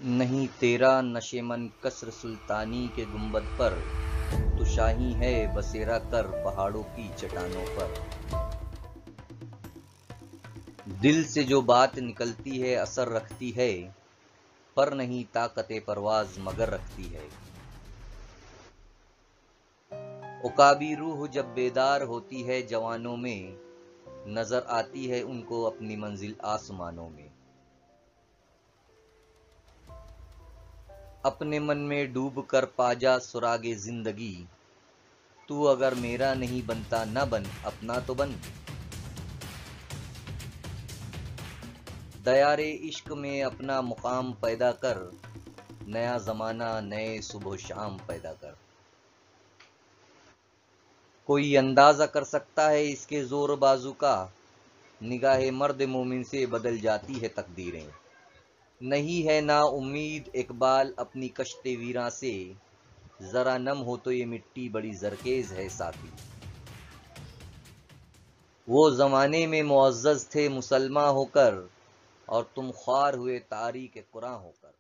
نہیں تیرا نشیمن قصر سلطانی کے گنبد پر، تو شاہی ہے بسیرا کر پہاڑوں کی چٹانوں پر۔ دل سے جو بات نکلتی ہے اثر رکھتی ہے، پر نہیں طاقت پرواز مگر رکھتی ہے۔ عقابی روح جب بیدار ہوتی ہے جوانوں میں، نظر آتی ہے ان کو اپنی منزل آسمانوں میں۔ اپنے من میں ڈوب کر پا جا سراغ زندگی، تو اگر میرا نہیں بنتا نہ بن، اپنا تو بن۔ دیار عشق میں اپنا مقام پیدا کر، نیا زمانہ نئے صبح و شام پیدا کر۔ کوئی اندازہ کر سکتا ہے اس کے زور بازو کا، نگاہ مرد مومن سے بدل جاتی ہے تقدیریں۔ نہیں ہے نا امید اقبال اپنی کشت ویراں سے، ذرا نم ہو تو یہ مٹی بڑی زرخیز ہے ساتھی۔ وہ زمانے میں معزز تھے مسلمان ہو کر، اور تم خوار ہوئے تاریک قرآن ہو کر۔